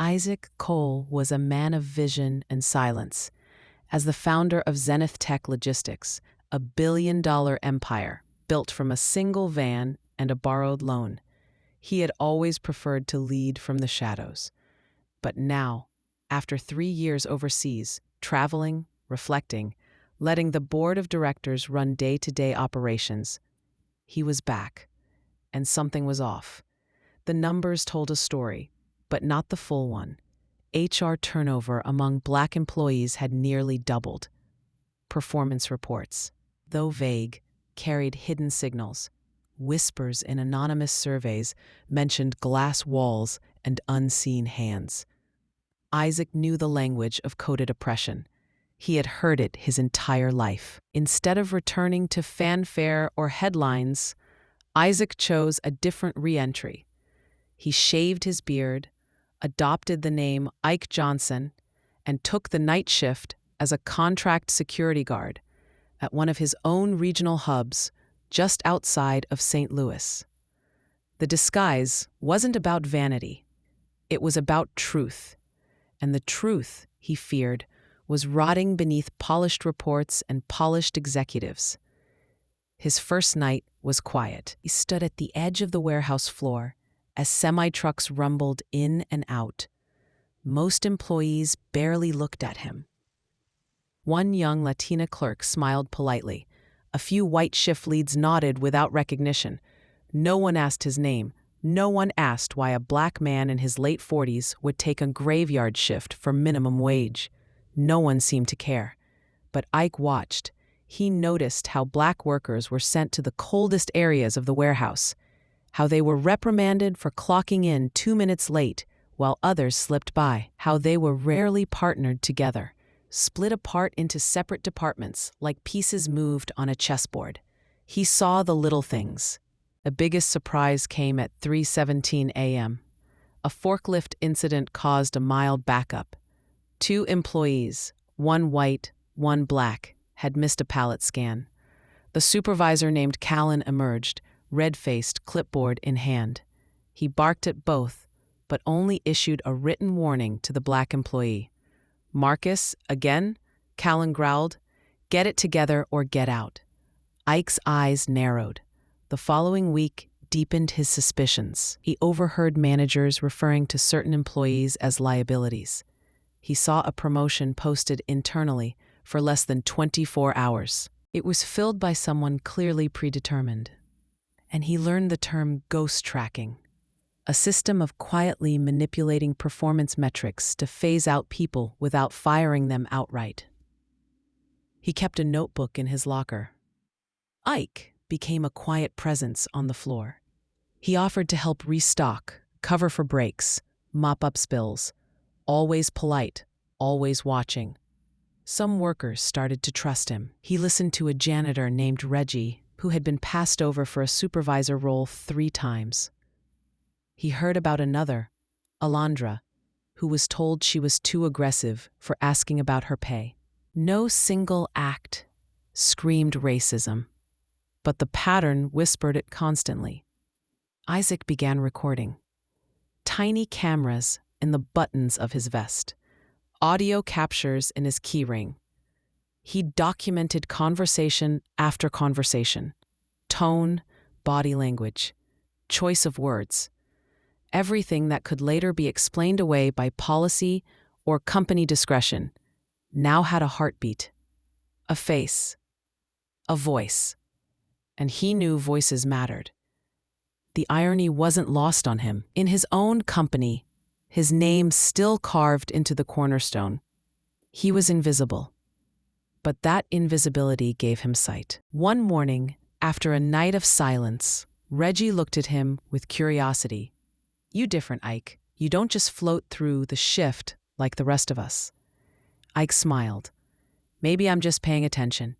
Isaac Cole was a man of vision and silence. As the founder of Zenith Tech Logistics, a billion-dollar empire built from a single van and a borrowed loan, he had always preferred to lead from the shadows. But now, after 3 years overseas, traveling, reflecting, letting the board of directors run day-to-day operations, he was back, and something was off. The numbers told a story, but not the full one. HR turnover among Black employees had nearly doubled. Performance reports, though vague, carried hidden signals. Whispers in anonymous surveys mentioned glass walls and unseen hands. Isaac knew the language of coded oppression. He had heard it his entire life. Instead of returning to fanfare or headlines, Isaac chose a different re-entry. He shaved his beard, adopted the name Ike Johnson, and took the night shift as a contract security guard at one of his own regional hubs just outside of St. Louis. The disguise wasn't about vanity. It was about truth. And the truth, he feared, was rotting beneath polished reports and polished executives. His first night was quiet. He stood at the edge of the warehouse floor as semi-trucks rumbled in and out. Most employees barely looked at him. One young Latina clerk smiled politely. A few white shift leads nodded without recognition. No one asked his name. No one asked why a Black man in his late 40s would take a graveyard shift for minimum wage. No one seemed to care. But Ike watched. He noticed how Black workers were sent to the coldest areas of the warehouse, how they were reprimanded for clocking in 2 minutes late while others slipped by, how they were rarely partnered together, split apart into separate departments like pieces moved on a chessboard. He saw the little things. The biggest surprise came at 3:17 a.m. A forklift incident caused a mild backup. 2 employees, one white, one Black, had missed a pallet scan. The supervisor named Callan emerged, red-faced, clipboard in hand. He barked at both, but only issued a written warning to the Black employee. "Marcus, again?" Callan growled. "Get it together or get out." Ike's eyes narrowed. The following week deepened his suspicions. He overheard managers referring to certain employees as liabilities. He saw a promotion posted internally for less than 24 hours. It was filled by someone clearly predetermined. And he learned the term ghost tracking, a system of quietly manipulating performance metrics to phase out people without firing them outright. He kept a notebook in his locker. Ike became a quiet presence on the floor. He offered to help restock, cover for breaks, mop up spills, always polite, always watching. Some workers started to trust him. He listened to a janitor named Reggie, who had been passed over for a supervisor role 3 times. He heard about another, Alondra, who was told she was too aggressive for asking about her pay. No single act screamed racism, but the pattern whispered it constantly. Isaac began recording. Tiny cameras in the buttons of his vest, audio captures in his keyring. He documented conversation after conversation, tone, body language, choice of words, everything that could later be explained away by policy or company discretion now had a heartbeat, a face, a voice. And he knew voices mattered. The irony wasn't lost on him. In his own company, his name still carved into the cornerstone, he was invisible. But that invisibility gave him sight. One morning, after a night of silence, Reggie looked at him with curiosity. "You different, Ike. You don't just float through the shift like the rest of us." Ike smiled. "Maybe I'm just paying attention."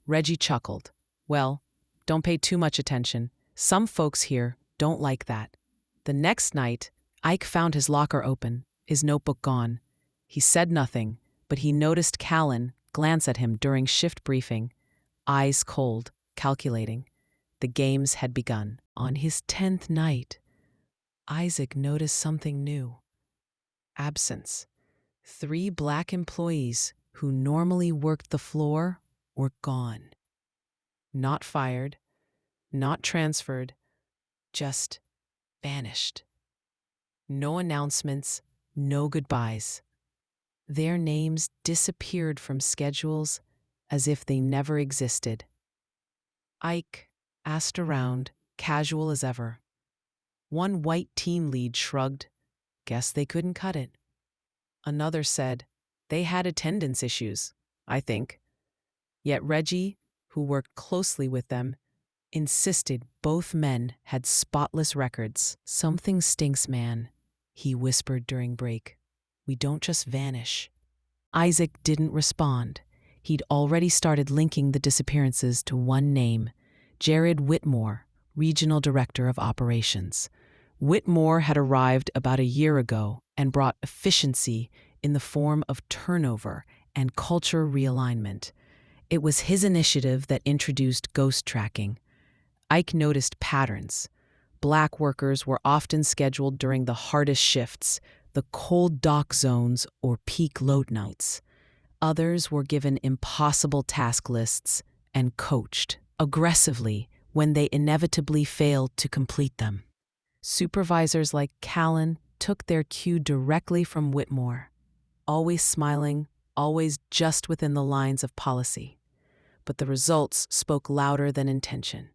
Reggie chuckled. "Well, don't pay too much attention. Some folks here don't like that." The next night, Ike found his locker open, his notebook gone. He said nothing, but he noticed Callan glance at him during shift briefing, eyes cold, calculating. The games had begun. On his 10th night, Isaac noticed something new. absence. 3 black employees who normally worked the floor were gone. Not fired, not transferred, just vanished. No announcements, no goodbyes. Their names disappeared from schedules as if they never existed. Ike asked around, casual as ever. One white team lead shrugged, guess they couldn't cut it. Another said, they had attendance issues, I think. Yet Reggie, who worked closely with them, insisted both men had spotless records. Something stinks, man, he whispered during break. We don't just vanish. Isaac didn't respond. He'd already started linking the disappearances to one name, Jared Whitmore, Regional Director of Operations. Whitmore had arrived about a year ago and brought efficiency in the form of turnover and culture realignment. It was his initiative that introduced ghost tracking. Ike noticed patterns. Black workers were often scheduled during the hardest shifts, the cold dock zones or peak load nights. Others were given impossible task lists and coached aggressively when they inevitably failed to complete them. Supervisors like Callan took their cue directly from Whitmore, always smiling, always just within the lines of policy. But the results spoke louder than intention.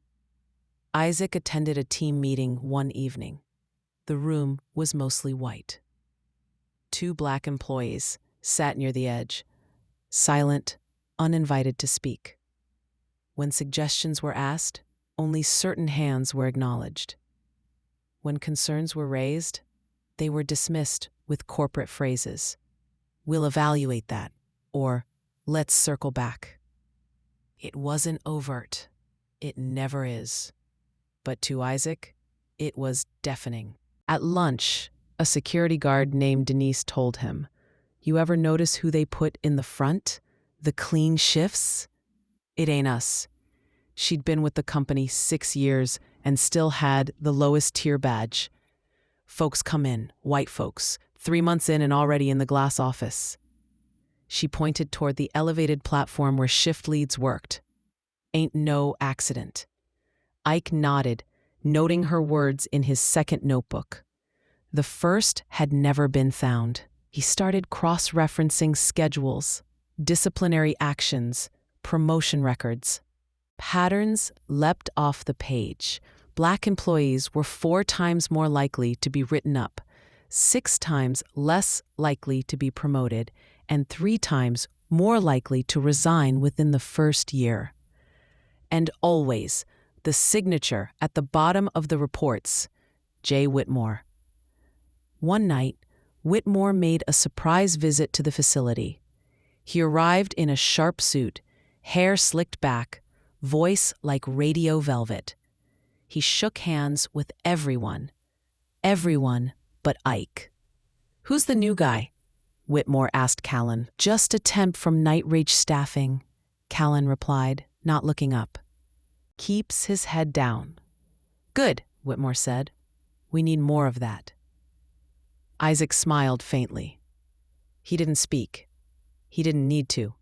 Isaac attended a team meeting one evening. The room was mostly white. 2 black employees sat near the edge, silent, uninvited to speak. When suggestions were asked, only certain hands were acknowledged. When concerns were raised, they were dismissed with corporate phrases. We'll evaluate that, or let's circle back. It wasn't overt. It never is. But to Isaac, it was deafening. At lunch, a security guard named Denise told him, "You ever notice who they put in the front? The clean shifts? It ain't us." She'd been with the company 6 years and still had the lowest tier badge. Folks come in, white folks, 3 months in and already in the glass office. She pointed toward the elevated platform where shift leads worked. Ain't no accident. Ike nodded, noting her words in his second notebook. The first had never been found. He started cross-referencing schedules, disciplinary actions, promotion records. Patterns leapt off the page. Black employees were 4 times more likely to be written up, 6 times less likely to be promoted, and 3 times more likely to resign within the first year. And always, the signature at the bottom of the reports, J. Whitmore. One night, Whitmore made a surprise visit to the facility. He arrived in a sharp suit, hair slicked back, voice like radio velvet. He shook hands with everyone but Ike. "Who's the new guy?" Whitmore asked Callan. "Just a temp from Night Rage Staffing," Callan replied, not looking up. "Keeps his head down." "Good," Whitmore said. "We need more of that." Isaac smiled faintly. He didn't speak. He didn't need to.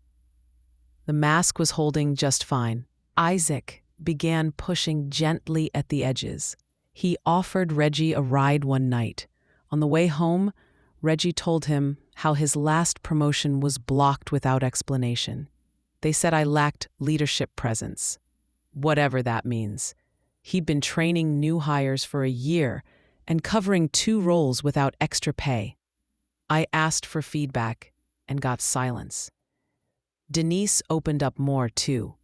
The mask was holding just fine. Isaac began pushing gently at the edges. He offered Reggie a ride one night. On the way home, Reggie told him how his last promotion was blocked without explanation. They said I lacked leadership presence. Whatever that means. He'd been training new hires for a year and covering 2 roles without extra pay. I asked for feedback and got silence. Denise opened up more, too.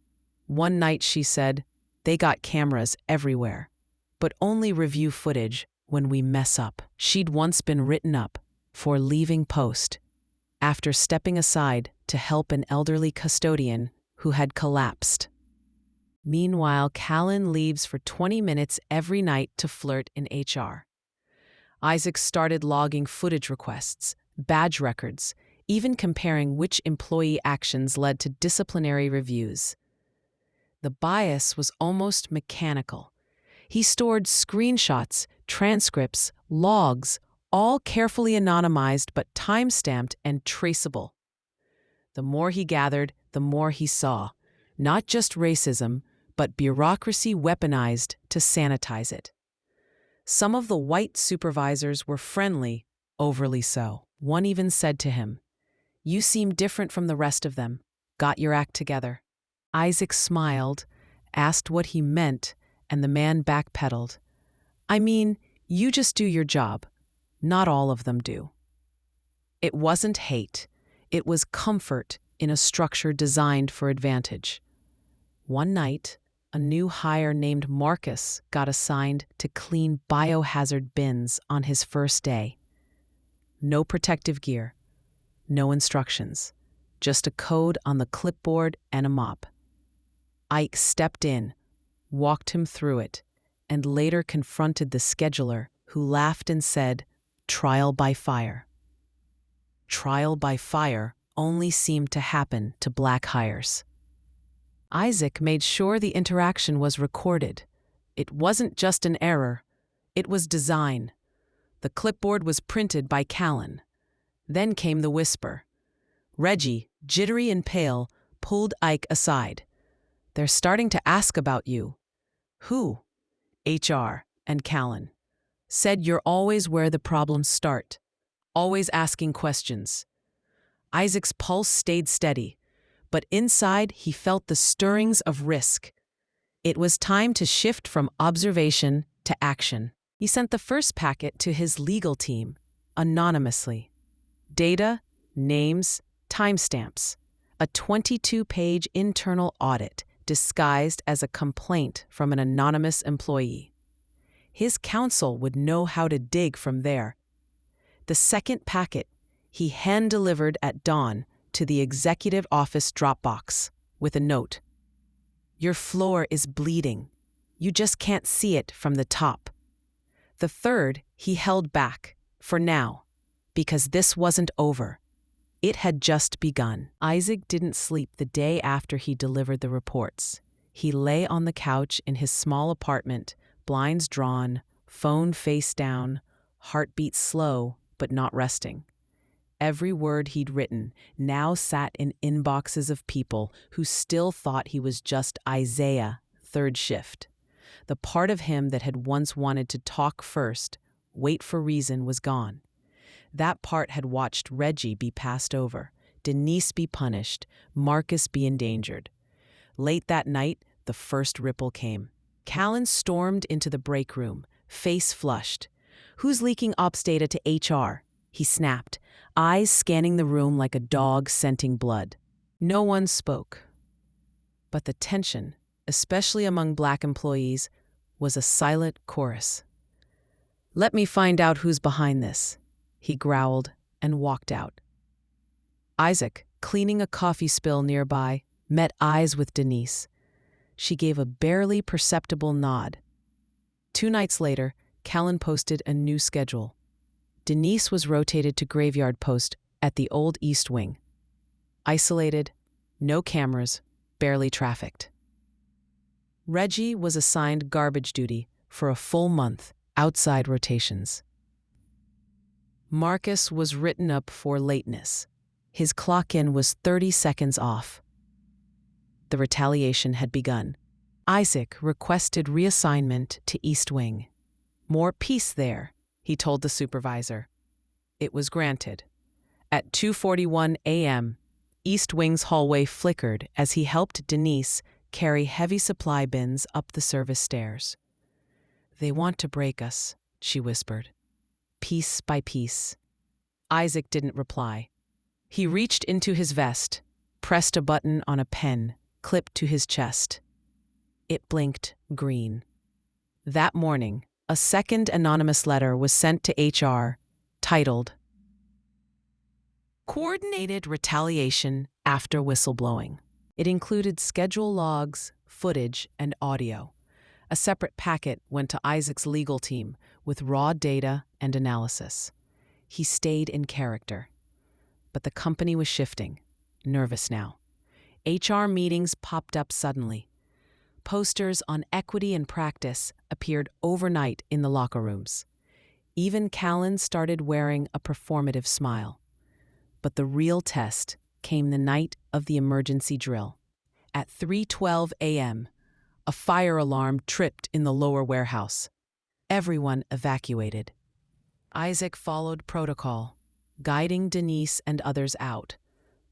One night she said, they got cameras everywhere, but only review footage when we mess up. She'd once been written up for leaving post after stepping aside to help an elderly custodian who had collapsed. Meanwhile, Callan leaves for 20 minutes every night to flirt in HR. Isaac started logging footage requests, badge records, even comparing which employee actions led to disciplinary reviews. The bias was almost mechanical. He stored screenshots, transcripts, logs, all carefully anonymized but time-stamped and traceable. The more he gathered, the more he saw. Not just racism, but bureaucracy weaponized to sanitize it. Some of the white supervisors were friendly, overly so. One even said to him, "You seem different from the rest of them. Got your act together." Isaac smiled, asked what he meant, and the man backpedaled. "I mean, you just do your job. Not all of them do." It wasn't hate. It was comfort in a structure designed for advantage. One night, a new hire named Marcus got assigned to clean biohazard bins on his first day. No protective gear, no instructions, just a code on the clipboard and a mop. Ike stepped in, walked him through it, and later confronted the scheduler, who laughed and said, "Trial by fire." Trial by fire only seemed to happen to black hires. Isaac made sure the interaction was recorded. It wasn't just an error, it was design. The clipboard was printed by Callan. Then came the whisper. Reggie, jittery and pale, pulled Ike aside. "They're starting to ask about you." "Who?" "HR and Callan. Said you're always where the problems start. Always asking questions." Isaac's pulse stayed steady, but inside he felt the stirrings of risk. It was time to shift from observation to action. He sent the first packet to his legal team, anonymously. Data, names, timestamps. A 22-page internal audit disguised as a complaint from an anonymous employee. His counsel would know how to dig from there. The second packet he hand-delivered at dawn to the executive office Dropbox with a note. "Your floor is bleeding. You just can't see it from the top." The third he held back, for now, because this wasn't over. It had just begun. Isaac didn't sleep the day after he delivered the reports. He lay on the couch in his small apartment, blinds drawn, phone face down, heartbeat slow but not resting. Every word he'd written now sat in inboxes of people who still thought he was just Isaiah, third shift. The part of him that had once wanted to talk first, wait for reason, was gone. That part had watched Reggie be passed over, Denise be punished, Marcus be endangered. Late that night, the first ripple came. Callan stormed into the break room, face flushed. "Who's leaking ops data to HR?" he snapped, eyes scanning the room like a dog scenting blood. No one spoke. But the tension, especially among black employees, was a silent chorus. "Let me find out who's behind this," he growled and walked out. Isaac, cleaning a coffee spill nearby, met eyes with Denise. She gave a barely perceptible nod. 2 nights later, Callan posted a new schedule. Denise was rotated to graveyard post at the old East Wing. Isolated, no cameras, barely trafficked. Reggie was assigned garbage duty for a full month, outside rotations. Marcus was written up for lateness. His clock-in was 30 seconds off. The retaliation had begun. Isaac requested reassignment to East Wing. More peace there, he told the supervisor. It was granted. At 2:41 a.m., East Wing's hallway flickered as he helped Denise carry heavy supply bins up the service stairs. "They want to break us," she whispered. Piece by piece. Isaac didn't reply. He reached into his vest, pressed a button on a pen clipped to his chest. It blinked green. That morning, a second anonymous letter was sent to HR, titled, "Coordinated Retaliation After Whistleblowing." It included schedule logs, footage, and audio. A separate packet went to Isaac's legal team with raw data and analysis. He stayed in character. But the company was shifting, nervous now. HR meetings popped up suddenly. Posters on equity and practice appeared overnight in the locker rooms. Even Callan started wearing a performative smile. But the real test came the night of the emergency drill. At 3:12 a.m., a fire alarm tripped in the lower warehouse. Everyone evacuated. Isaac followed protocol, guiding Denise and others out.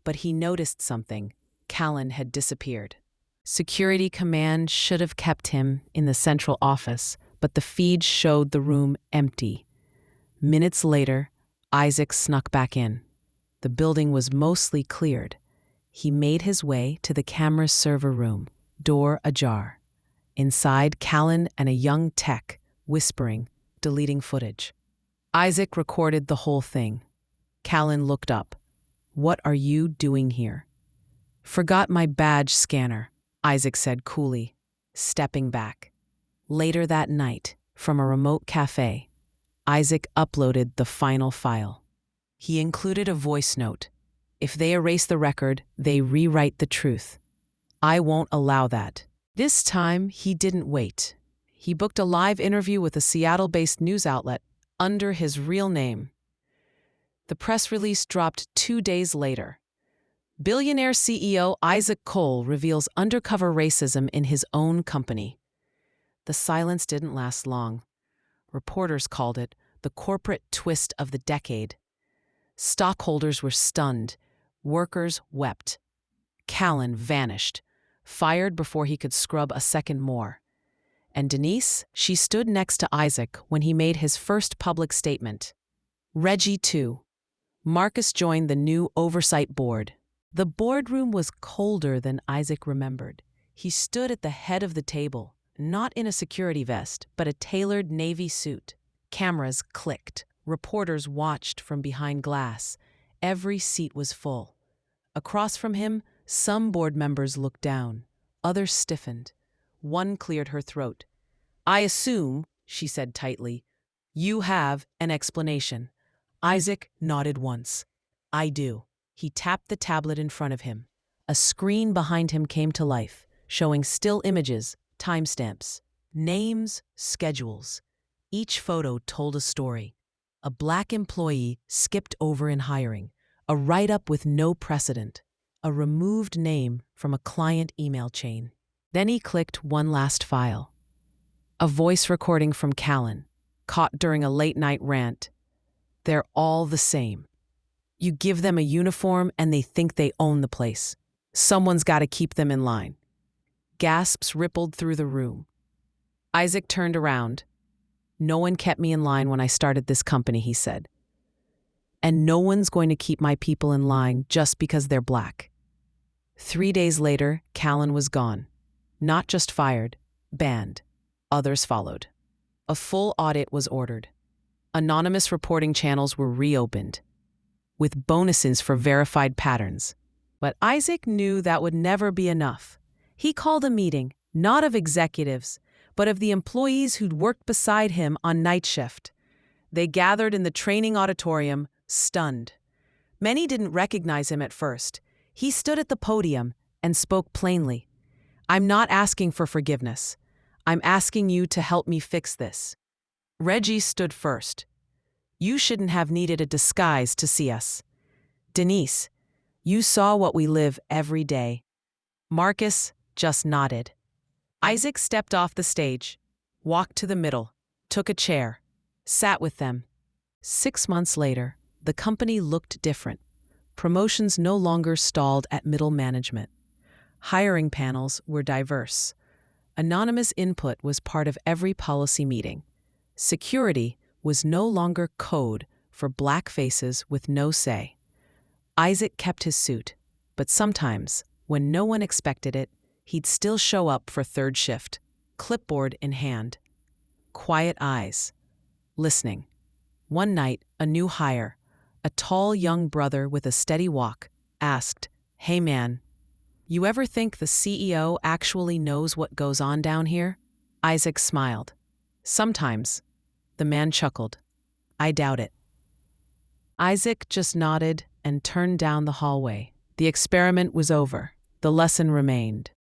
But he noticed something. Callan had disappeared. Security Command should have kept him in the central office, but the feed showed the room empty. Minutes later, Isaac snuck back in. The building was mostly cleared. He made his way to the camera's server room, door ajar. Inside, Callan and a young tech, whispering, deleting footage. Isaac recorded the whole thing. Callan looked up. "What are you doing here?" "Forgot my badge scanner," Isaac said coolly, stepping back. Later that night, from a remote cafe, Isaac uploaded the final file. He included a voice note. "If they erase the record, they rewrite the truth. I won't allow that." This time, he didn't wait. He booked a live interview with a Seattle-based news outlet under his real name. The press release dropped 2 days later. Billionaire CEO Isaac Cole reveals undercover racism in his own company. The silence didn't last long. Reporters called it the corporate twist of the decade. Stockholders were stunned. Workers wept. Callan vanished, fired before he could scrub a second more. And Denise, she stood next to Isaac when he made his first public statement. Reggie, too. Marcus joined the new oversight board. The boardroom was colder than Isaac remembered. He stood at the head of the table, not in a security vest, but a tailored navy suit. Cameras clicked. Reporters watched from behind glass. Every seat was full. Across from him, some board members looked down. Others stiffened. One cleared her throat. "I assume," she said tightly, "you have an explanation." Isaac nodded once. "I do." He tapped the tablet in front of him. A screen behind him came to life, showing still images, timestamps, names, schedules. Each photo told a story. A black employee skipped over in hiring, a write-up with no precedent, a removed name from a client email chain. Then he clicked one last file. A voice recording from Callan, caught during a late-night rant. "They're all the same. You give them a uniform and they think they own the place. Someone's got to keep them in line." Gasps rippled through the room. Isaac turned around. "No one kept me in line when I started this company," he said. "And no one's going to keep my people in line just because they're black." 3 days later, Callan was gone. Not just fired, banned. Others followed. A full audit was ordered. Anonymous reporting channels were reopened, with bonuses for verified patterns. But Isaac knew that would never be enough. He called a meeting, not of executives, but of the employees who'd worked beside him on night shift. They gathered in the training auditorium, stunned. Many didn't recognize him at first. He stood at the podium and spoke plainly. "I'm not asking for forgiveness. I'm asking you to help me fix this." Reggie stood first. "You shouldn't have needed a disguise to see us." "Denise, you saw what we live every day." Marcus just nodded. Isaac stepped off the stage, walked to the middle, took a chair, sat with them. 6 months later, the company looked different. Promotions no longer stalled at middle management. Hiring panels were diverse. Anonymous input was part of every policy meeting. Security was no longer code for black faces with no say. Isaac kept his suit, but sometimes, when no one expected it, he'd still show up for third shift, clipboard in hand. Quiet eyes, listening. One night, a new hire, a tall young brother with a steady walk, asked, "Hey man, you ever think the CEO actually knows what goes on down here?" Isaac smiled. "Sometimes." The man chuckled. "I doubt it." Isaac just nodded and turned down the hallway. The experiment was over. The lesson remained.